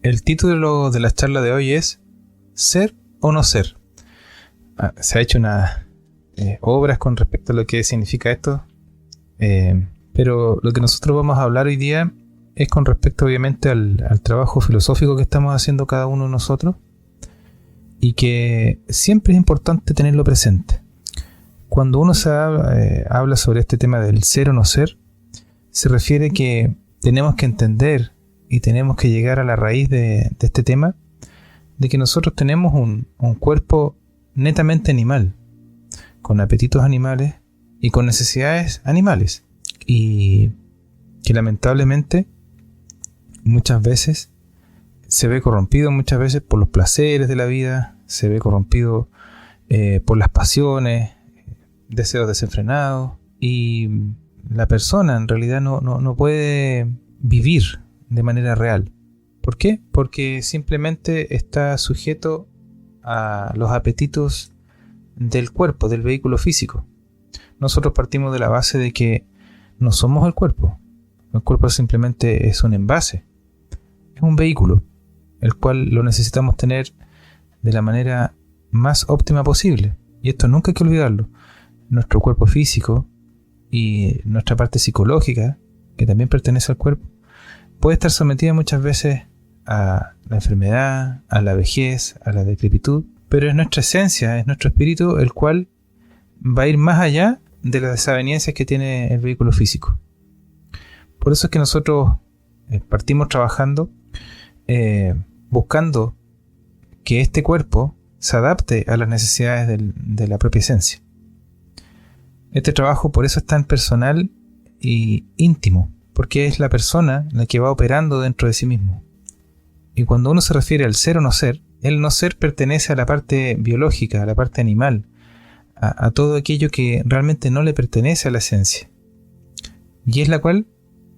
El título de la charla de hoy es ¿Ser o no ser? Se ha hecho unas obras con respecto a lo que significa esto, pero lo que nosotros vamos a hablar hoy día es con respecto obviamente al trabajo filosófico que estamos haciendo cada uno de nosotros, y que siempre es importante tenerlo presente. Cuando uno habla sobre este tema del ser o no ser, se refiere que tenemos que entender y tenemos que llegar a la raíz de este tema, de que nosotros tenemos un cuerpo netamente animal, con apetitos animales y con necesidades animales, y que lamentablemente muchas veces se ve corrompido por los placeres de la vida, se ve corrompido por las pasiones, deseos desenfrenados, y la persona en realidad no puede vivir de manera real. ¿Por qué? Porque simplemente está sujeto a los apetitos del cuerpo, del vehículo físico. Nosotros partimos de la base de que no somos el cuerpo. El cuerpo simplemente es un envase, es un vehículo, el cual lo necesitamos tener de la manera más óptima posible. Y esto nunca hay que olvidarlo. Nuestro cuerpo físico y nuestra parte psicológica, que también pertenece al cuerpo, puede estar sometida muchas veces a la enfermedad, a la vejez, a la decrepitud, pero es nuestra esencia, es nuestro espíritu el cual va a ir más allá de las desavenencias que tiene el vehículo físico. Por eso es que nosotros partimos trabajando buscando que este cuerpo se adapte a las necesidades de la propia esencia. Este trabajo por eso es tan personal y íntimo, porque es la persona la que va operando dentro de sí mismo. Y cuando uno se refiere al ser o no ser, el no ser pertenece a la parte biológica, a la parte animal, a todo aquello que realmente no le pertenece a la esencia. Y es la cual,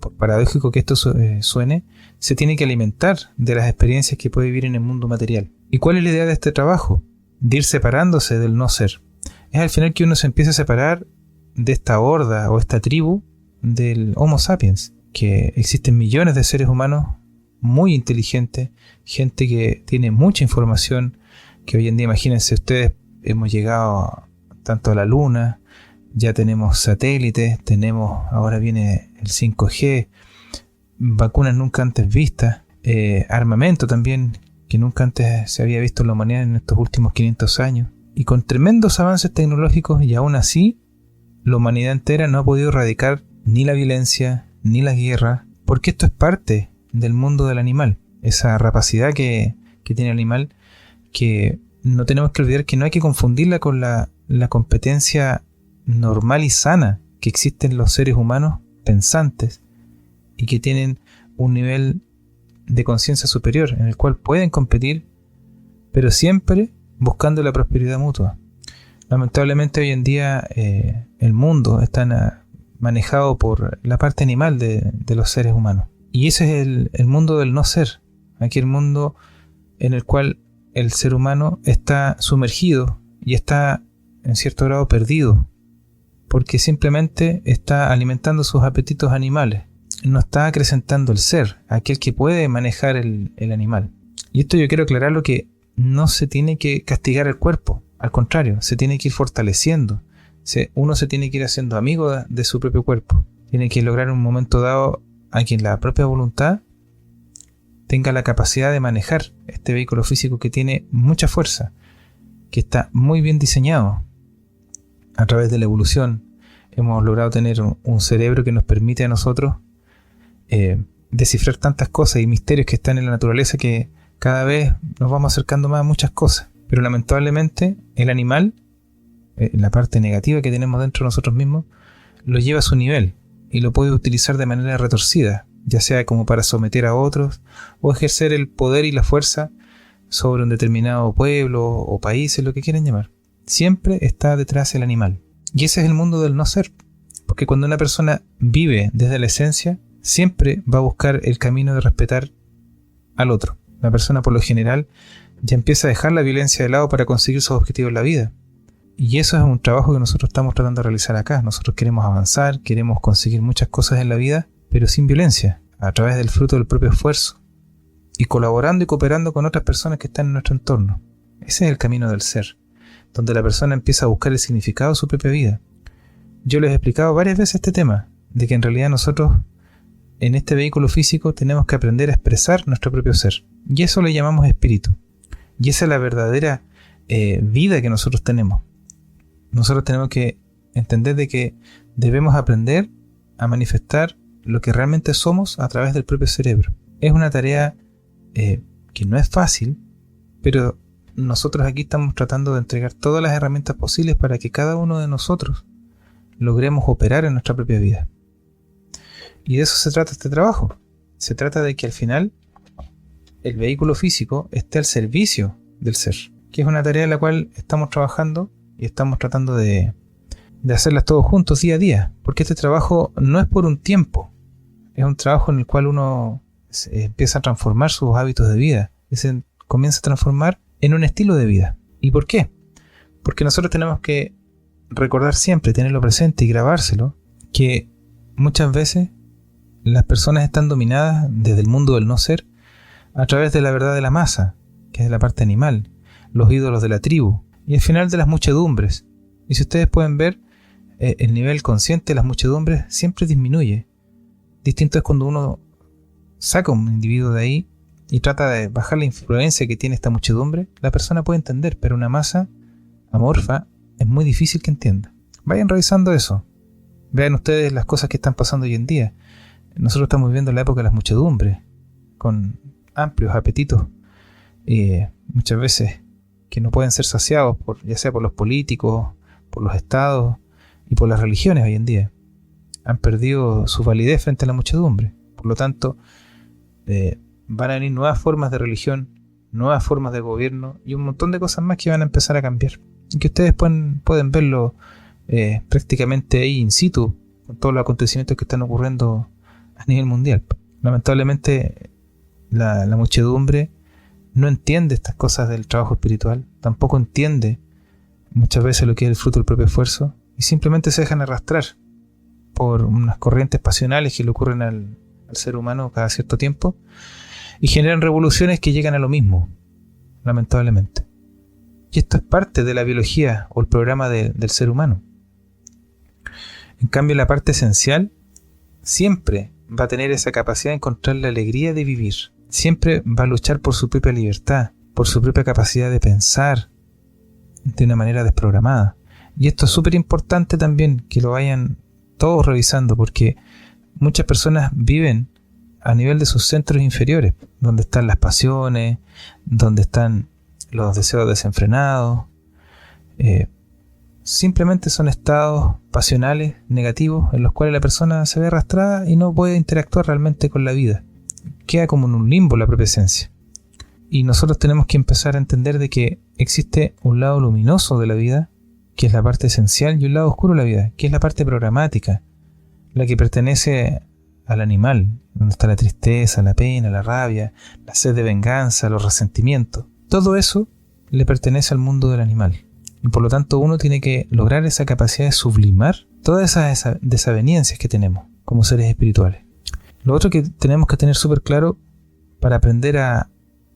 por paradójico que esto suene, se tiene que alimentar de las experiencias que puede vivir en el mundo material. ¿Y cuál es la idea de este trabajo? De ir separándose del no ser. Es al final que uno se empieza a separar de esta horda o esta tribu del Homo sapiens, que existen millones de seres humanos muy inteligentes, gente que tiene mucha información, que hoy en día, imagínense ustedes, hemos llegado tanto a la luna, ya tenemos satélites, ahora viene el 5G, vacunas nunca antes vistas, armamento también que nunca antes se había visto en la humanidad en estos últimos 500 años, y con tremendos avances tecnológicos, y aún así la humanidad entera no ha podido erradicar ni la violencia ni la guerra, porque esto es parte del mundo del animal, esa rapacidad que tiene el animal, que no tenemos que olvidar que no hay que confundirla con la competencia normal y sana que existe en los seres humanos pensantes y que tienen un nivel de conciencia superior en el cual pueden competir, pero siempre buscando la prosperidad mutua. Lamentablemente hoy en día el mundo está manejado por la parte animal de los seres humanos, y ese es el mundo del no ser, aquel mundo en el cual el ser humano está sumergido y está en cierto grado perdido, porque simplemente está alimentando sus apetitos animales, no está acrecentando el ser, aquel que puede manejar el animal. Y esto yo quiero aclararlo, que no se tiene que castigar el cuerpo, al contrario, se tiene que ir fortaleciendo, uno se tiene que ir haciendo amigo de su propio cuerpo, tiene que lograr un momento dado a que la propia voluntad tenga la capacidad de manejar este vehículo físico que tiene mucha fuerza, que está muy bien diseñado. A través de la evolución hemos logrado tener un cerebro que nos permite a nosotros descifrar tantas cosas y misterios que están en la naturaleza, que cada vez nos vamos acercando más a muchas cosas. Pero lamentablemente el animal, la parte negativa que tenemos dentro de nosotros mismos, lo lleva a su nivel y lo puede utilizar de manera retorcida, ya sea como para someter a otros o ejercer el poder y la fuerza sobre un determinado pueblo o país, lo que quieran llamar. Siempre está detrás el animal. Y ese es el mundo del no ser. Porque cuando una persona vive desde la esencia, siempre va a buscar el camino de respetar al otro. La persona, por lo general, ya empieza a dejar la violencia de lado para conseguir sus objetivos en la vida. Y eso es un trabajo que nosotros estamos tratando de realizar acá. Nosotros queremos avanzar, queremos conseguir muchas cosas en la vida, pero sin violencia, a través del fruto del propio esfuerzo. y colaborando y cooperando con otras personas que están en nuestro entorno. Ese es el camino del ser, donde la persona empieza a buscar el significado de su propia vida. Yo les he explicado varias veces este tema, de que en realidad nosotros en este vehículo físico tenemos que aprender a expresar nuestro propio ser. Y eso le llamamos espíritu. Y esa es la verdadera vida que nosotros tenemos. Nosotros tenemos que entender de que debemos aprender a manifestar lo que realmente somos a través del propio cerebro. Es una tarea que no es fácil, pero nosotros aquí estamos tratando de entregar todas las herramientas posibles para que cada uno de nosotros logremos operar en nuestra propia vida. Y de eso se trata este trabajo. Se trata de que al final el vehículo físico esté al servicio del ser, que es una tarea en la cual estamos trabajando y estamos tratando de hacerlas todos juntos día a día, porque este trabajo no es por un tiempo, es un trabajo en el cual uno empieza a transformar sus hábitos de vida, se comienza a transformar en un estilo de vida. ¿Y por qué? Porque nosotros tenemos que recordar siempre, tenerlo presente y grabárselo, que muchas veces las personas están dominadas desde el mundo del no ser a través de la verdad de la masa, que es la parte animal, los ídolos de la tribu y al final de las muchedumbres. Y si ustedes pueden ver, el nivel consciente de las muchedumbres siempre disminuye. Distinto es cuando uno saca a un individuo de ahí y trata de bajar la influencia que tiene esta muchedumbre. La persona puede entender, pero una masa amorfa es muy difícil que entienda. Vayan revisando eso. Vean ustedes las cosas que están pasando hoy en día. Nosotros estamos viviendo la época de las muchedumbres, con amplios apetitos, muchas veces que no pueden ser saciados, ya sea por los políticos, por los estados y por las religiones hoy en día. Han perdido su validez frente a la muchedumbre. Por lo tanto, van a venir nuevas formas de religión, nuevas formas de gobierno y un montón de cosas más que van a empezar a cambiar. Y que ustedes pueden verlo prácticamente ahí in situ, con todos los acontecimientos que están ocurriendo a nivel mundial. Lamentablemente, la muchedumbre no entiende estas cosas del trabajo espiritual, tampoco entiende muchas veces lo que es el fruto del propio esfuerzo, y simplemente se dejan arrastrar por unas corrientes pasionales que le ocurren al ser humano cada cierto tiempo, y generan revoluciones que llegan a lo mismo, lamentablemente. Y esto es parte de la biología o el programa del ser humano. En cambio, la parte esencial siempre va a tener esa capacidad de encontrar la alegría de vivir. Siempre va a luchar por su propia libertad, por su propia capacidad de pensar de una manera desprogramada. Y esto es súper importante también que lo vayan todos revisando, porque muchas personas viven a nivel de sus centros inferiores, donde están las pasiones, donde están los deseos desenfrenados. Simplemente son estados pasionales negativos en los cuales la persona se ve arrastrada y no puede interactuar realmente con la vida. Queda como en un limbo la propia esencia. Y nosotros tenemos que empezar a entender de que existe un lado luminoso de la vida, que es la parte esencial, y un lado oscuro de la vida, que es la parte programática, la que pertenece al animal, donde está la tristeza, la pena, la rabia, la sed de venganza, los resentimientos. Todo eso le pertenece al mundo del animal. Y por lo tanto uno tiene que lograr esa capacidad de sublimar todas esas desavenencias que tenemos como seres espirituales. Lo otro que tenemos que tener súper claro para aprender a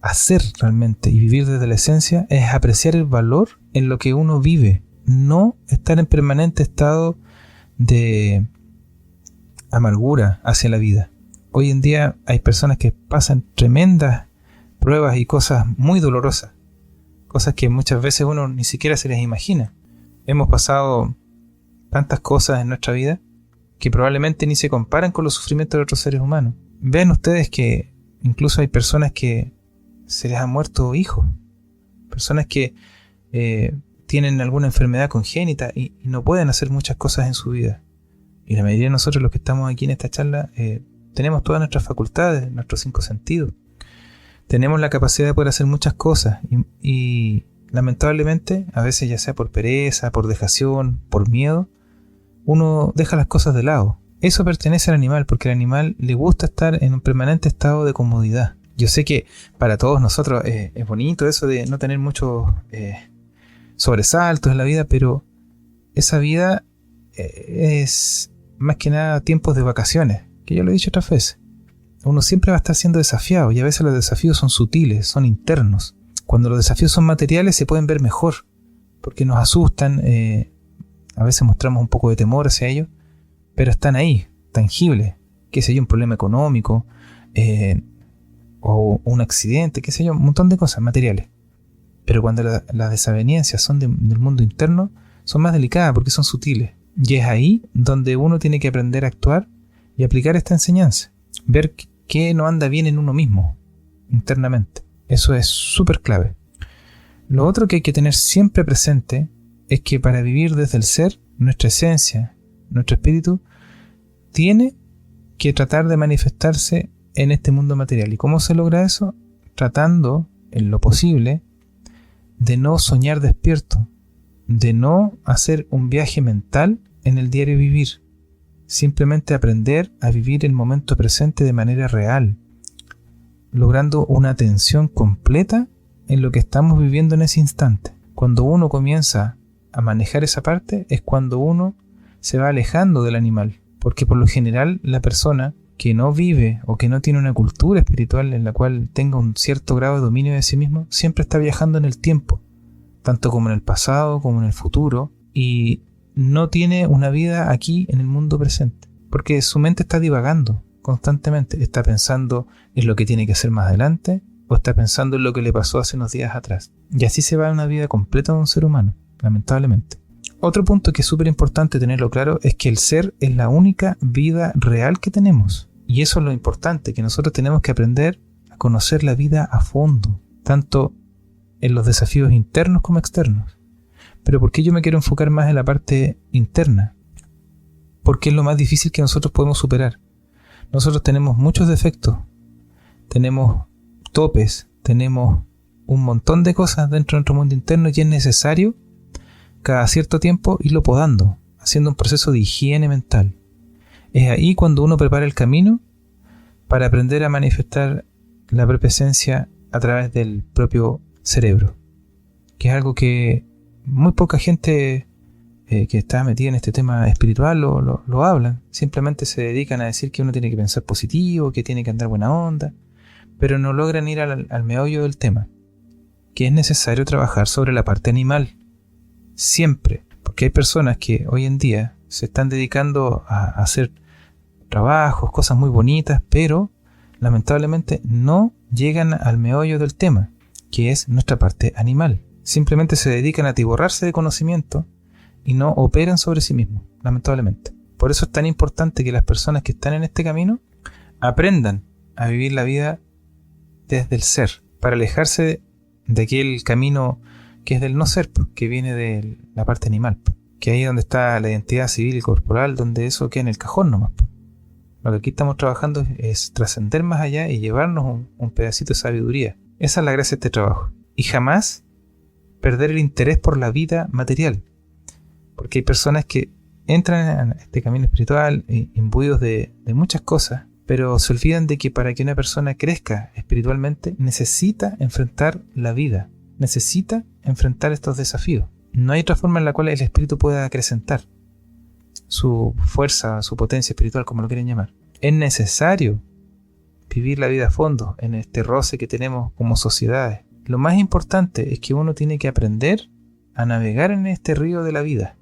hacer realmente y vivir desde la esencia es apreciar el valor en lo que uno vive, no estar en permanente estado de amargura hacia la vida. Hoy en día hay personas que pasan tremendas pruebas y cosas muy dolorosas, cosas que muchas veces uno ni siquiera se les imagina. Hemos pasado tantas cosas en nuestra vida que probablemente ni se comparan con los sufrimientos de otros seres humanos. Vean ustedes que incluso hay personas que se les han muerto hijos, personas que tienen alguna enfermedad congénita y no pueden hacer muchas cosas en su vida. Y la mayoría de nosotros, los que estamos aquí en esta charla, tenemos todas nuestras facultades, nuestros 5 sentidos. Tenemos la capacidad de poder hacer muchas cosas y lamentablemente, a veces ya sea por pereza, por dejación, por miedo, uno deja las cosas de lado. Eso pertenece al animal, porque al animal le gusta estar en un permanente estado de comodidad. Yo sé que para todos nosotros es bonito eso de no tener muchos sobresaltos en la vida, pero esa vida es más que nada tiempos de vacaciones, que yo lo he dicho otras veces. uno siempre va a estar siendo desafiado, y a veces los desafíos son sutiles, son internos. Cuando los desafíos son materiales se pueden ver mejor, porque nos asustan, a veces mostramos un poco de temor hacia ellos, pero están ahí, tangibles, qué sé yo, un problema económico, o un accidente, qué sé yo, un montón de cosas materiales. Pero cuando las desavenencias son del mundo interno, son más delicadas porque son sutiles. Y es ahí donde uno tiene que aprender a actuar y aplicar esta enseñanza. Ver qué no anda bien en uno mismo, internamente. Eso es súper clave. Lo otro que hay que tener siempre presente es que para vivir desde el ser, nuestra esencia, nuestro espíritu, tiene que tratar de manifestarse en este mundo material. ¿Y cómo se logra eso? Tratando, en lo posible, de no soñar despierto, de no hacer un viaje mental en el diario vivir. Simplemente aprender a vivir el momento presente de manera real, logrando una atención completa en lo que estamos viviendo en ese instante. Cuando uno comienza a manejar esa parte es cuando uno se va alejando del animal, porque por lo general la persona que no vive o que no tiene una cultura espiritual en la cual tenga un cierto grado de dominio de sí mismo, siempre está viajando en el tiempo, tanto como en el pasado como en el futuro, y no tiene una vida aquí en el mundo presente, porque su mente está divagando constantemente, está pensando en lo que tiene que hacer más adelante, o está pensando en lo que le pasó hace unos días atrás. Y así se va una vida completa de un ser humano, lamentablemente. Otro punto que es súper importante tenerlo claro es que el ser es la única vida real que tenemos. Y eso es lo importante, que nosotros tenemos que aprender a conocer la vida a fondo, tanto en los desafíos internos como externos. Pero ¿por qué yo me quiero enfocar más en la parte interna? Porque es lo más difícil que nosotros podemos superar. Nosotros tenemos muchos defectos, tenemos topes, tenemos un montón de cosas dentro de nuestro mundo interno y es necesario cada cierto tiempo irlo podando, haciendo un proceso de higiene mental. Es ahí cuando uno prepara el camino para aprender a manifestar la propia esencia a través del propio cerebro, que es algo que muy poca gente que está metida en este tema espiritual lo hablan. Simplemente se dedican a decir que uno tiene que pensar positivo, que tiene que andar buena onda, pero no logran ir al meollo del tema, que es necesario trabajar sobre la parte animal. Siempre, porque hay personas que hoy en día se están dedicando a hacer trabajos, cosas muy bonitas, pero lamentablemente no llegan al meollo del tema, que es nuestra parte animal. Simplemente se dedican a atiborrarse de conocimiento y no operan sobre sí mismos, lamentablemente. Por eso es tan importante que las personas que están en este camino aprendan a vivir la vida desde el ser, para alejarse de aquel camino que es del no ser, que viene de la parte animal, que ahí es donde está la identidad civil y corporal, donde eso queda en el cajón nomás. Lo que aquí estamos trabajando es trascender más allá y llevarnos un pedacito de sabiduría. Esa es la gracia de este trabajo. Y jamás perder el interés por la vida material, porque hay personas que entran en este camino espiritual imbuidos de muchas cosas, pero se olvidan de que para que una persona crezca espiritualmente necesita enfrentar la vida, necesita enfrentar estos desafíos. No hay otra forma en la cual el espíritu pueda acrecentar su fuerza, su potencia espiritual, como lo quieren llamar. Es necesario vivir la vida a fondo en este roce que tenemos como sociedades. Lo más importante es que uno tiene que aprender a navegar en este río de la vida.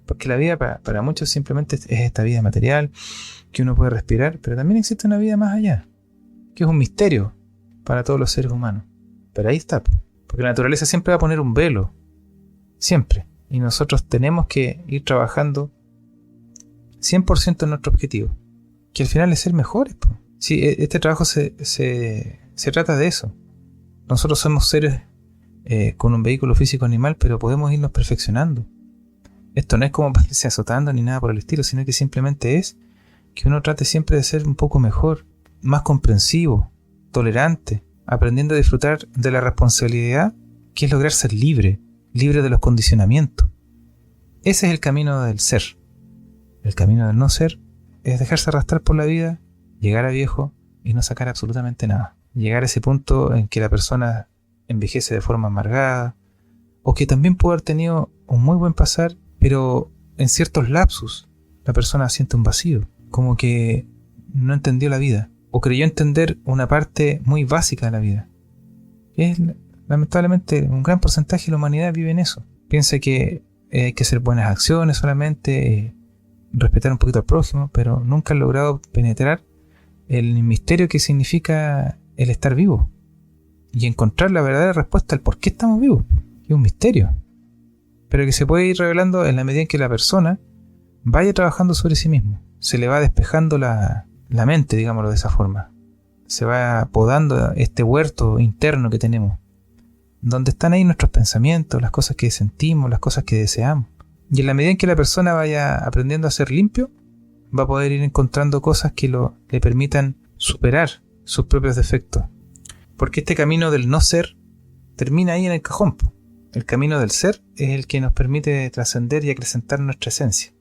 Porque la vida para muchos simplemente es esta vida material que uno puede respirar, pero también existe una vida más allá, que es un misterio para todos los seres humanos. Pero ahí está, porque la naturaleza siempre va a poner un velo, siempre. Y nosotros tenemos que ir trabajando 100% en nuestro objetivo, que al final es ser mejores. Sí, este trabajo se trata de eso. Nosotros somos seres con un vehículo físico animal, pero podemos irnos perfeccionando. Esto no es como para irse azotando ni nada por el estilo, sino que simplemente es que uno trate siempre de ser un poco mejor, más comprensivo, tolerante, aprendiendo a disfrutar de la responsabilidad que es lograr ser libre de los condicionamientos. Ese es el camino del ser. El camino del no ser es dejarse arrastrar por la vida, llegar a viejo y no sacar absolutamente nada. Llegar a ese punto en que la persona envejece de forma amargada, o que también puede haber tenido un muy buen pasar, pero en ciertos lapsus la persona siente un vacío, como que no entendió la vida. o creyó entender una parte muy básica de la vida. Lamentablemente, un gran porcentaje de la humanidad vive en eso. Piensa que hay que hacer buenas acciones solamente, respetar un poquito al prójimo, pero nunca han logrado penetrar el misterio que significa el estar vivo y encontrar la verdadera respuesta al por qué estamos vivos, que es un misterio, pero que se puede ir revelando en la medida en que la persona vaya trabajando sobre sí mismo. Se le va despejando la mente, digámoslo de esa forma. Se va podando este huerto interno que tenemos, donde están ahí nuestros pensamientos, las cosas que sentimos, las cosas que deseamos. Y en la medida en que la persona vaya aprendiendo a ser limpio, va a poder ir encontrando cosas que le permitan superar sus propios defectos. Porque este camino del no ser termina ahí en el cajón. El camino del ser es el que nos permite trascender y acrecentar nuestra esencia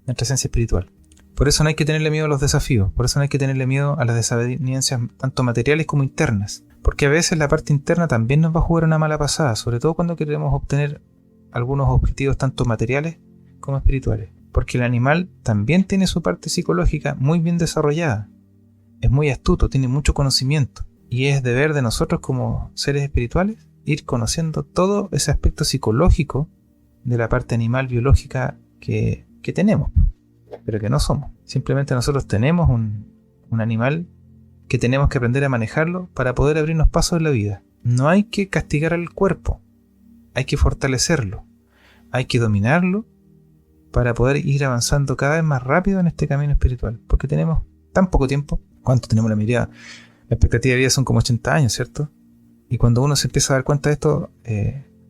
espiritual. Por eso no hay que tenerle miedo a los desafíos, por eso no hay que tenerle miedo a las desavenencias tanto materiales como internas. Porque a veces la parte interna también nos va a jugar una mala pasada, sobre todo cuando queremos obtener algunos objetivos tanto materiales como espirituales. Porque el animal también tiene su parte psicológica muy bien desarrollada. Es muy astuto, tiene mucho conocimiento. Y es deber de nosotros como seres espirituales ir conociendo todo ese aspecto psicológico de la parte animal biológica que tenemos, pero que no somos. Simplemente nosotros tenemos un animal que tenemos que aprender a manejarlo para poder abrirnos pasos en la vida. No hay que castigar al cuerpo, hay que fortalecerlo, hay que dominarlo para poder ir avanzando cada vez más rápido en este camino espiritual, porque tenemos tan poco tiempo. ¿Cuánto tenemos la mayoría? La expectativa de vida son como 80 años, ¿cierto? Y cuando uno se empieza a dar cuenta de esto,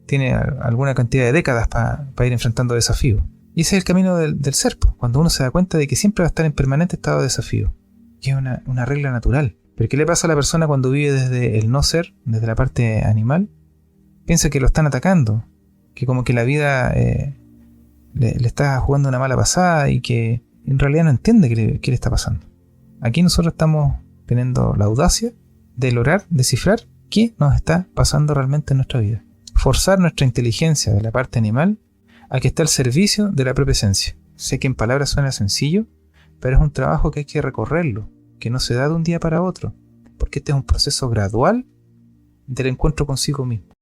tiene alguna cantidad de décadas para ir enfrentando desafíos. Y ese es el camino del ser, cuando uno se da cuenta de que siempre va a estar en permanente estado de desafío. Que es una regla natural. Pero ¿qué le pasa a la persona cuando vive desde el no ser, desde la parte animal? Piensa que lo están atacando, que como que la vida le está jugando una mala pasada y que en realidad no entiende qué le está pasando. Aquí nosotros estamos teniendo la audacia de lograr descifrar qué nos está pasando realmente en nuestra vida. Forzar nuestra inteligencia de la parte animal a que esté al servicio de la propia esencia. Sé que en palabras suena sencillo, pero es un trabajo que hay que recorrerlo, que no se da de un día para otro, porque este es un proceso gradual del encuentro consigo mismo.